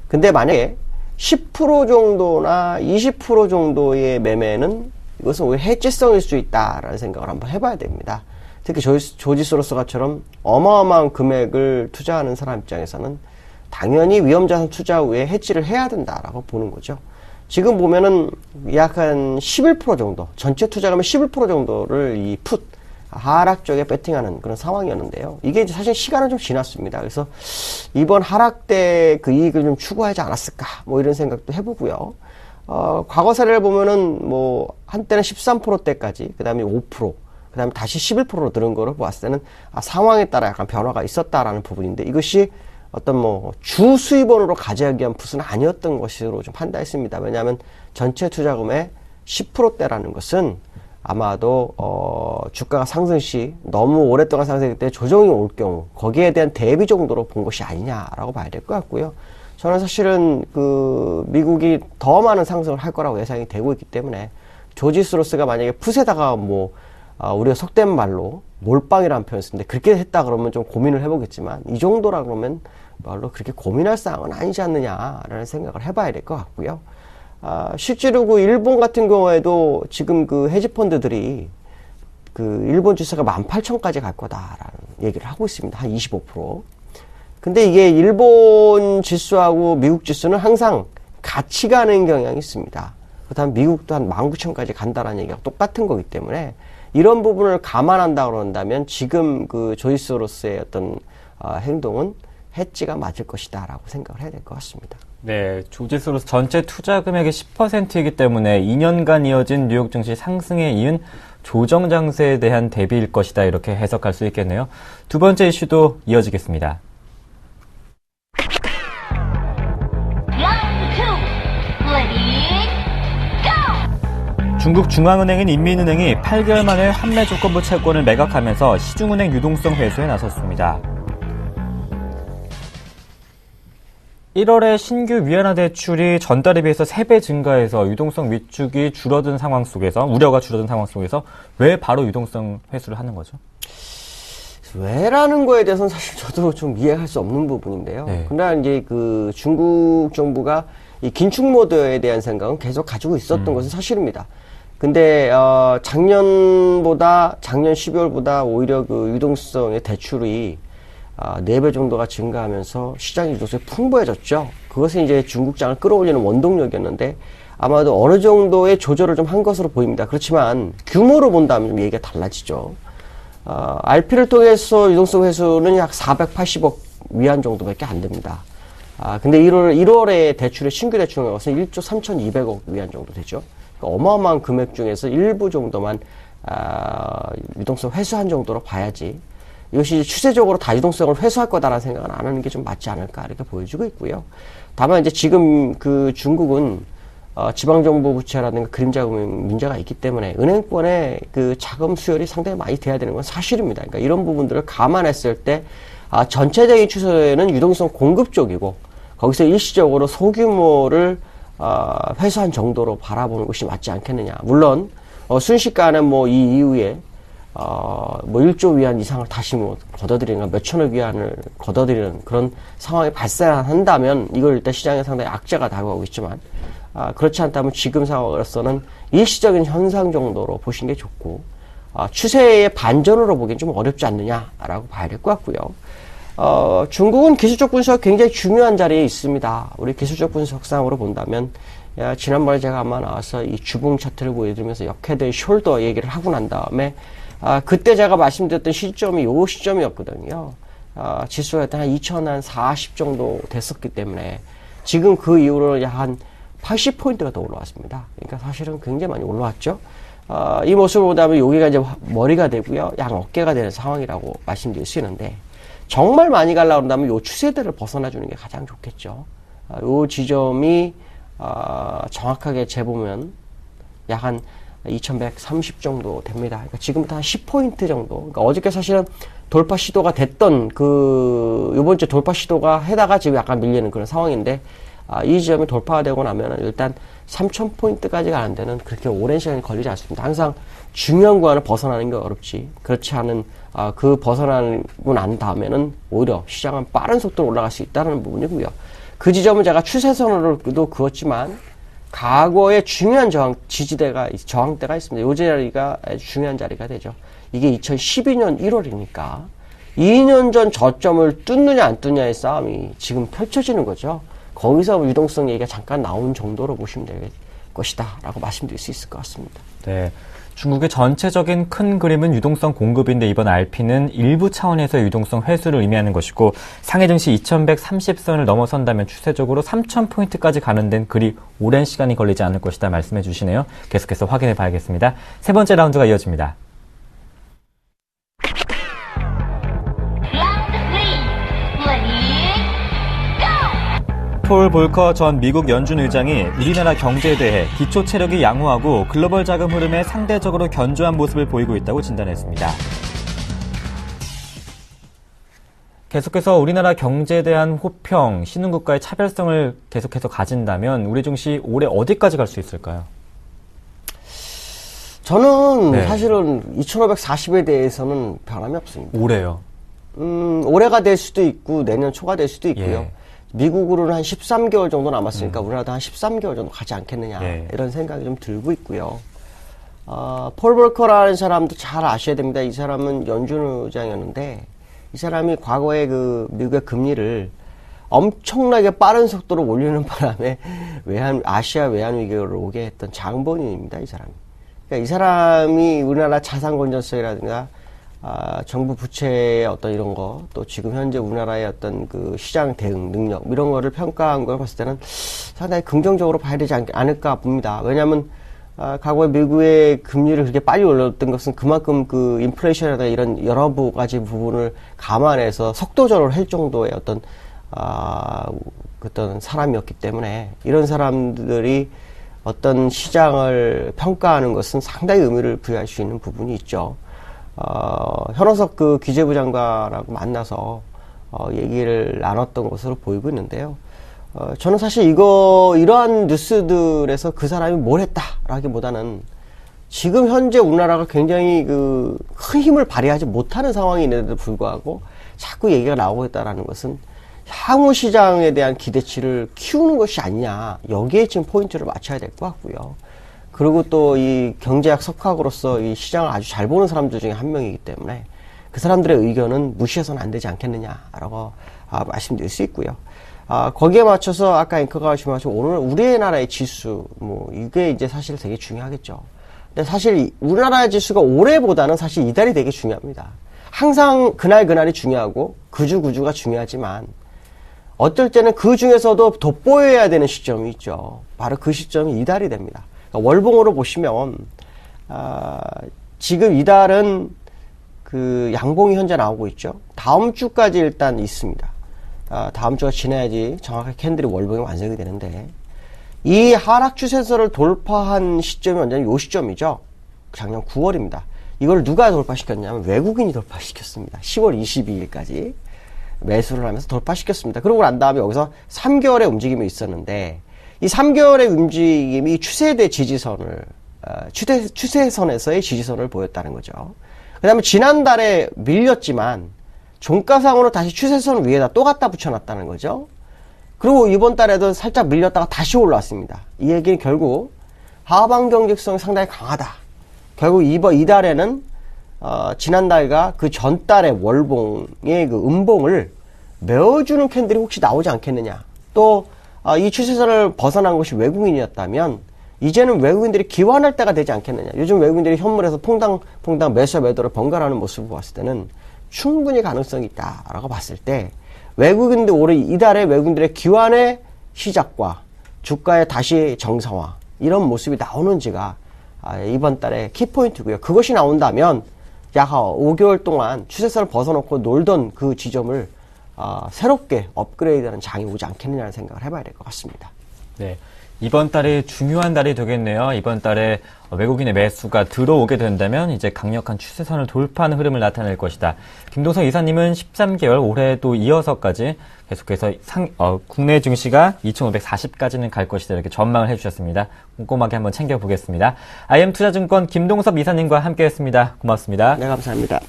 근데 만약에 10% 정도나 20% 정도의 매매는 이것은 오히려 해지성일 수 있다라는 생각을 한번 해봐야 됩니다. 특히 조지 소로스가처럼 어마어마한 금액을 투자하는 사람 입장에서는 당연히 위험자산 투자 후에 해지를 해야 된다라고 보는 거죠. 지금 보면은 약 한 11% 정도, 전체 투자금의 11% 정도를 이 하락 쪽에 배팅하는 그런 상황이었는데요. 이게 이제 사실 시간은 좀 지났습니다. 그래서 이번 하락 때 그 이익을 좀 추구하지 않았을까, 뭐 이런 생각도 해보고요. 과거 사례를 보면은 뭐 한때는 13%대까지, 그 다음에 5%, 그 다음에 다시 11%로 늘은 거를 보았을 때는 상황에 따라 약간 변화가 있었다라는 부분인데 이것이 어떤 뭐 주 수입원으로 가져가기 위한 붓은 아니었던 것으로 좀 판단했습니다. 왜냐하면 전체 투자금의 10%대라는 것은 아마도 주가가 상승 시 너무 오랫동안 상승했기 때문에 조정이 올 경우 거기에 대한 대비 정도로 본 것이 아니냐라고 봐야 될 것 같고요. 저는 사실은 그 미국이 더 많은 상승을 할 거라고 예상이 되고 있기 때문에 조지 소로스가 만약에 풋에다가 뭐 우리가 속된 말로 몰빵이라는 표현을 쓰는데 그렇게 했다 그러면 좀 고민을 해보겠지만 이 정도라 그러면 말로 그렇게 고민할 사항은 아니지 않느냐라는 생각을 해봐야 될 것 같고요. 실제로 그 일본 같은 경우에도 지금 그 헤지펀드들이 그 일본 지수가 18,000까지 갈 거다라는 얘기를 하고 있습니다. 한 25%. 근데 이게 일본 지수하고 미국 지수는 항상 같이 가는 경향이 있습니다. 그다음 미국도 한 19,000까지 간다라는 얘기가 똑같은 거기 때문에 이런 부분을 감안한다 그런다면 지금 그 조지 소로스의 어떤 행동은 해지가 맞을 것이다라고 생각을 해야 될 것 같습니다. 네, 조지 소로스 전체 투자 금액의 10%이기 때문에 2년간 이어진 뉴욕 증시 상승에 이은 조정 장세에 대한 대비일 것이다 이렇게 해석할 수 있겠네요. 두 번째 이슈도 이어지겠습니다. 중국 중앙은행인 인민은행이 8개월 만에 환매 조건부 채권을 매각하면서 시중은행 유동성 회수에 나섰습니다. 1월에 신규 위안화 대출이 전달에 비해서 3배 증가해서 유동성 위축이 줄어든 상황 속에서, 우려가 줄어든 상황 속에서 왜 바로 유동성 회수를 하는 거죠? 왜라는 거에 대해서는 사실 저도 좀 이해할 수 없는 부분인데요. 네. 그러나 이제 그 중국 정부가 이 긴축 모드에 대한 생각은 계속 가지고 있었던 것은 사실입니다. 근데 작년 12월보다 오히려 그 유동성의 대출이 4배 정도가 증가하면서 시장 유동성이 풍부해졌죠. 그것은 이제 중국장을 끌어올리는 원동력이었는데 아마도 어느 정도의 조절을 좀 한 것으로 보입니다. 그렇지만 규모로 본다면 좀 얘기가 달라지죠. RP를 통해서 유동성 회수는 약 480억 위안 정도밖에 안 됩니다. 근데 1월에 대출의 신규 대출은 1조 3,200억 위안 정도 되죠. 그러니까 어마어마한 금액 중에서 일부 정도만 유동성 회수한 정도로 봐야지, 이것이 추세적으로 다 유동성을 회수할 거다라는 생각은 안 하는 게 좀 맞지 않을까 이렇게 보여지고 있고요. 다만 이제 지금 그 중국은 지방정부 부채라든가 그림자금 문제가 있기 때문에 은행권의 그 자금 수혈이 상당히 많이 돼야 되는 건 사실입니다. 그러니까 이런 부분들을 감안했을 때 전체적인 추세는 유동성 공급 쪽이고, 거기서 일시적으로 소규모를 회수한 정도로 바라보는 것이 맞지 않겠느냐. 물론 순식간에 뭐 이 이후에 뭐 1조 위안 이상을 다시 뭐 걷어들이는, 몇천억 위안을 걷어들이는 그런 상황이 발생한다면 이걸 일단 시장에 상당히 악재가 다가오고 있지만, 그렇지 않다면 지금 상황으로서는 일시적인 현상 정도로 보시는 게 좋고, 추세의 반전으로 보기엔 좀 어렵지 않느냐라고 봐야 될 것 같고요. 중국은 기술적 분석 굉장히 중요한 자리에 있습니다. 우리 기술적 분석상으로 본다면, 지난번에 제가 아마 나와서 이 주봉 차트를 보여드리면서 역헤드의 숄더 얘기를 하고 난 다음에, 그때 제가 말씀드렸던 시점이 요 시점이었거든요. 지수가 한 2040 정도 됐었기 때문에, 지금 그 이후로 약 한 80포인트가 더 올라왔습니다. 그러니까 사실은 굉장히 많이 올라왔죠. 이 모습을 보다면 여기가 이제 머리가 되고요, 양 어깨가 되는 상황이라고 말씀드릴 수 있는데, 정말 많이 가려고 한다면 요 추세대를 벗어나주는 게 가장 좋겠죠. 요 지점이 정확하게 재보면 약 한 2130 정도 됩니다. 그러니까 지금부터 한 10포인트 정도. 그러니까 어저께 사실은 돌파 시도가 됐던 요번 주 돌파 시도가 해다가 지금 약간 밀리는 그런 상황인데, 이 지점이 돌파가 되고 나면은 일단 3000포인트까지 가는 데는 그렇게 오랜 시간이 걸리지 않습니다. 항상 중요한 구간을 벗어나는 게 어렵지, 그렇지 않은, 그 벗어나고 난 다음에는 오히려 시장은 빠른 속도로 올라갈 수 있다는 부분이고요. 그 지점은 제가 추세선으로도 그었지만, 과거에 중요한 저항대가 있습니다. 요 자리가 중요한 자리가 되죠. 이게 2012년 1월이니까 2년 전 저점을 뚫느냐 안 뚫느냐의 싸움이 지금 펼쳐지는 거죠. 거기서 유동성 얘기가 잠깐 나온 정도로 보시면 될 것이다 라고 말씀드릴 수 있을 것 같습니다. 네. 중국의 전체적인 큰 그림은 유동성 공급인데, 이번 RP는 일부 차원에서 유동성 회수를 의미하는 것이고, 상해 증시 2130선을 넘어선다면 추세적으로 3000포인트까지 가는 데는 그리 오랜 시간이 걸리지 않을 것이다 말씀해 주시네요. 계속해서 확인해 봐야겠습니다. 세 번째 라운드가 이어집니다. 폴 볼커 전 미국 연준 의장이 우리나라 경제에 대해 기초 체력이 양호하고 글로벌 자금 흐름에 상대적으로 견조한 모습을 보이고 있다고 진단했습니다. 계속해서 우리나라 경제에 대한 호평, 신흥국가의 차별성을 계속해서 가진다면 우리 증시 올해 어디까지 갈 수 있을까요? 저는 사실은 2540에 대해서는 변함이 없습니다. 올해요? 올해가 될 수도 있고 내년 초가 될 수도 있고요. 예. 미국으로는 한 13개월 정도 남았으니까 우리나라도 한 13개월 정도 가지 않겠느냐, 예. 이런 생각이 좀 들고 있고요. 폴 볼커라는 사람도 잘 아셔야 됩니다. 이 사람은 연준 의장이었는데, 이 사람이 과거에 그 미국의 금리를 엄청나게 빠른 속도로 올리는 바람에 아시아 외환 위기를 오게 했던 장본인입니다, 이 사람이. 그러니까 이 사람이 우리나라 자산 건전성이라든가 정부 부채의 어떤 이런 거, 또 지금 현재 우리나라의 어떤 그 시장 대응 능력, 이런 거를 평가한 걸 봤을 때는 상당히 긍정적으로 봐야 되지 않을까 봅니다. 왜냐하면 과거에 미국의 금리를 그렇게 빨리 올렸던 것은 그만큼 그 인플레이션이나 이런 여러 가지 부분을 감안해서 속도전을 할 정도의 어떤 사람이었기 때문에, 이런 사람들이 어떤 시장을 평가하는 것은 상당히 의미를 부여할 수 있는 부분이 있죠. 현원석 그 기재부 장관하고 만나서 얘기를 나눴던 것으로 보이고 있는데요. 저는 사실 이러한 뉴스들에서 그 사람이 뭘 했다라기보다는 지금 현재 우리나라가 굉장히 큰 힘을 발휘하지 못하는 상황이 있는데도 불구하고 자꾸 얘기가 나오고 있다라는 것은 향후 시장에 대한 기대치를 키우는 것이 아니냐, 여기에 지금 포인트를 맞춰야 될 것 같고요. 그리고 또 이 경제학 석학으로서 이 시장을 아주 잘 보는 사람들 중에 한 명이기 때문에 그 사람들의 의견은 무시해서는 안 되지 않겠느냐라고 말씀드릴 수 있고요. 거기에 맞춰서 아까 앵커가 말씀하신 오늘 우리나라의 지수, 이게 이제 사실 되게 중요하겠죠. 근데 사실 우리나라의 지수가 올해보다는 사실 이달이 되게 중요합니다. 항상 그날이 중요하고 그주가 중요하지만 어떨 때는 그 중에서도 돋보여야 되는 시점이 있죠. 바로 그 시점이 이달이 됩니다. 그러니까 월봉으로 보시면 지금 이달은 그 양봉이 현재 나오고 있죠. 다음 주까지 일단 있습니다. 다음 주가 지나야지 정확하게 캔들이 월봉이 완성이 되는데 이 하락 추세선을 돌파한 시점이 언제냐면 요 시점이죠. 작년 9월입니다. 이걸 누가 돌파시켰냐면 외국인이 돌파시켰습니다. 10월 22일까지 매수를 하면서 돌파시켰습니다. 그러고 난 다음에 여기서 3개월의 움직임이 있었는데 이 3개월의 움직임이 추세대 지지선을 추세선에서의 지지선을 보였다는 거죠. 그 다음에 지난달에 밀렸지만 종가상으로 다시 추세선 위에다 또 갖다 붙여놨다는 거죠. 그리고 이번 달에도 살짝 밀렸다가 다시 올라왔습니다. 이 얘기는 결국 하방 경직성이 상당히 강하다. 결국 이달에는 지난달과 그 전달의 월봉의 그 음봉을 메워주는 캔들이 혹시 나오지 않겠느냐. 또 이 추세선을 벗어난 것이 외국인이었다면 이제는 외국인들이 기환할 때가 되지 않겠느냐. 요즘 외국인들이 현물에서 퐁당 매수와 매도를 번갈아하는 모습을 봤을 때는 충분히 가능성이 있다라고 봤을 때 외국인들 올해 이달에 외국인들의 기환의 시작과 주가의 다시 정상화 이런 모습이 나오는지가 이번 달의 키포인트고요. 그것이 나온다면 약 5개월 동안 추세선을 벗어놓고 놀던 그 지점을 새롭게 업그레이드하는 장이 오지 않겠느냐는 생각을 해봐야 될 것 같습니다. 네. 이번 달이 중요한 달이 되겠네요. 이번 달에 외국인의 매수가 들어오게 된다면 이제 강력한 추세선을 돌파하는 흐름을 나타낼 것이다. 김동석 이사님은 13개월 올해도 이어서까지 계속해서 국내 증시가 2540까지는 갈 것이다 이렇게 전망을 해주셨습니다. 꼼꼼하게 한번 챙겨보겠습니다. IM투자증권 김동석 이사님과 함께했습니다. 고맙습니다. 네, 감사합니다.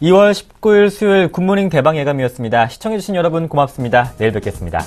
2월 19일 수요일 굿모닝 대방 예감이었습니다. 시청해주신 여러분 고맙습니다. 내일 뵙겠습니다.